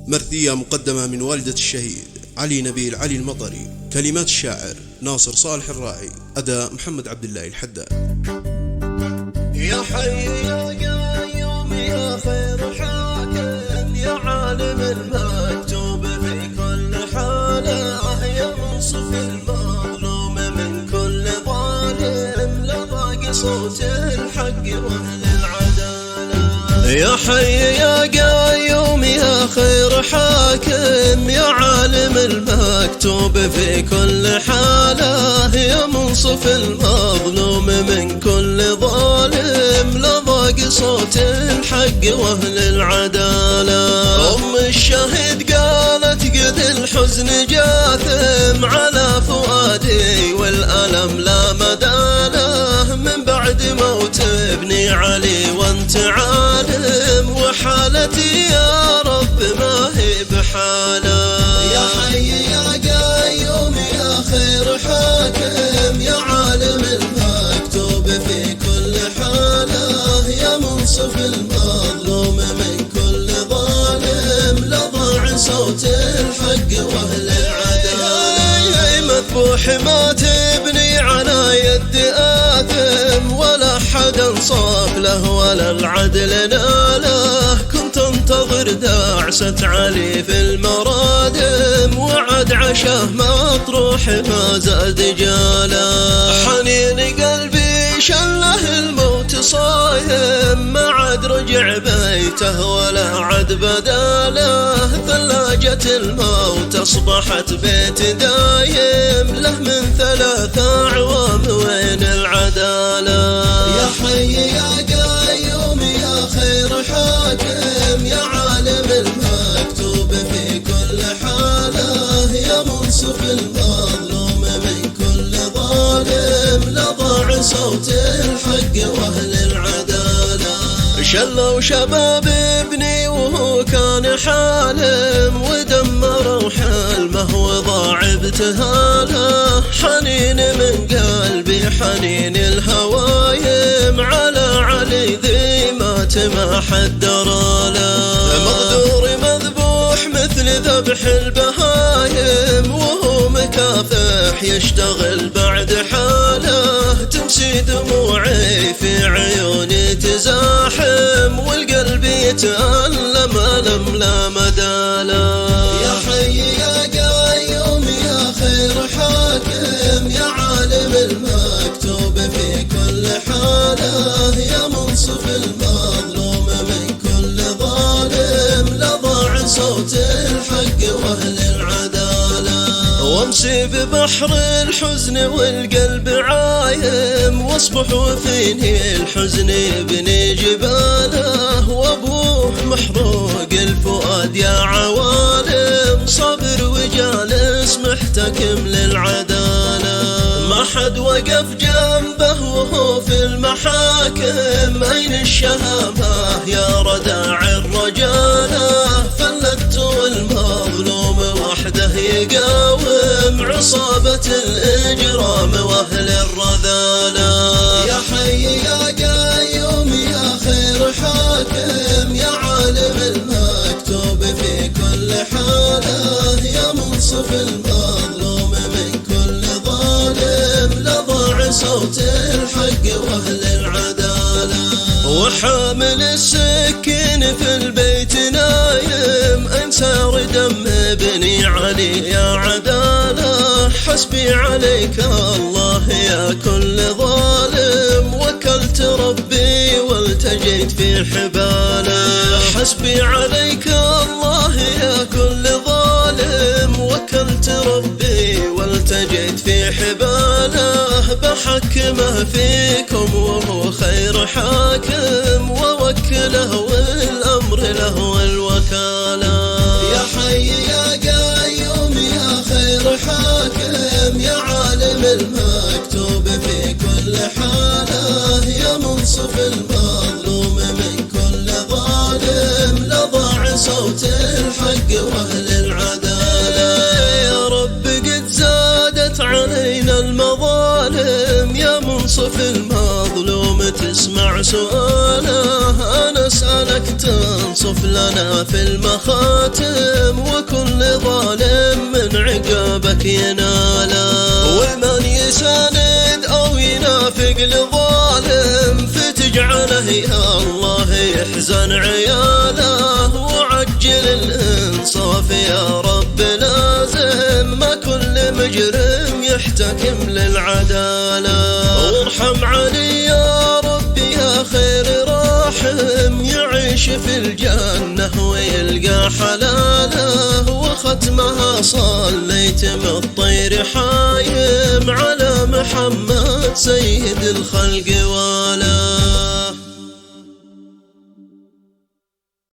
مرثية مقدمة من والدة الشهيد علي نبيل علي المطري، كلمات الشاعر ناصر صالح الراعي، أداء محمد عبد الله الحداد. يا حي يا قيوم يا خير حاكم، يا عالم المكتوب في كل حالة، يا منصف المظلوم من كل ظالم، لضاق صوت الحق واهل العدالة. يا حي يا قيوم يا خير حاكم، يا عالم المكتوب في كل حالة، يا منصف المظلوم من كل ظالم، لضاق صوت الحق واهل العدالة. أم الشهيد قالت قد الحزن جاثم على فؤادي، والألم لا مدى له من بعد موت ابني علي، وانت عالم وحالتي يا رب ما هي بحاله. يا حي يا قيوم يا خير حاكم، يا عالم المكتوب في كل حالة، يا منصف المظلوم من كل ظالم، لضاع صوت الحق واهل العدالة. مذبوح مات ابني على يد آثم، ولا حد انصاف له ولا العدل ناله، كنت انتظر دعسة علي في المرادم، وعد عشه مطروح ما زاد جاله. حنين قلبي شله الموت صايم، ما عاد رجع بيته ولا عاد بداله، ثلاجة الموت اصبحت بيت دايم، له من 3 أعوام وين العدالة. يا حي يا قيوم يا خير حاكم، يا عالم المكتوب في كل حالة، يا منصف المظلوم من كل ظالم، لضاع صوت الحق واهل العدالة. شلوا شباب ابني وهو كان حالم، ودمروا حلمه وضاع ابتهاله، حنين من قلبي حنين الهوايم، على علي ذي مات ما حد دراله. مغدور مذبوح مثل ذبح البهايم، وهو مكافح يشتغل بعد حاله، تمشي دموعي في عيوني تزاحم، والقلب يتألم ألم لا مداله. يا حي يا قيوم يا خير حاكم، يا عالم المكتوب في كل حالة، يا منصف المظلوم من كل ظالم، لضاع صوت الحق واهل العدالة. وامشي ببحر الحزن والقلب عايم، واصبح وفيني الحزن يبني جباله، وابوه محروق الفؤاد يا عوالم، صابر وجالس محتكم للعدالة. ما حد وقف جنبه وهو في المحاكم، أين الشهامة يا رداع الرجالة، فلت والمظلوم وحده يقاوم عصابة الإجرام وأهل الرذالة. يا حي يا قيوم يا خير حاكم، يا عالم المكتوب في كل حالة، يا منصف المظلوم من كل ظالم، لضاع صوت الحق واهل العدالة. وحامل السكين في البيت نايم، انسار دم ابني علي يا عدالة، حسبي عليك الله يا كل ظالم، وكلت ربي والتجيت في حباله. حسبي عليك الله يا كل ظالم، وكلت ربي والتجيت في حباله، بحكمه فيكم وهو خير حاكم، ووكله والأمر له والوكالة. يا حي يا قيوم يا خير حاكم، يا عالم المكتوب في كل حالة، يا منصف المظلوم من كل ظالم، لضاع صوت الحق واهل العدالة. يا رب قد زادت علينا المظالم، يا منصف المظلوم تسمع سؤاله، أنا أسألك تنصف والطف لنا في المخاتم، وكل ظالم من عقابك يناله. والمن يساند أو ينافق لظالم فتجعله يا الله يحزن عياله، وعجل الإنصاف يا رب لازم، ما كل مجرم يحتكم للعدالة. وارحم علي يا ربي يا خير راحم، يعيش في الجنة ويلقى حلاله، وختمها صليت من الطير حايم على محمد سيد الخلق واله.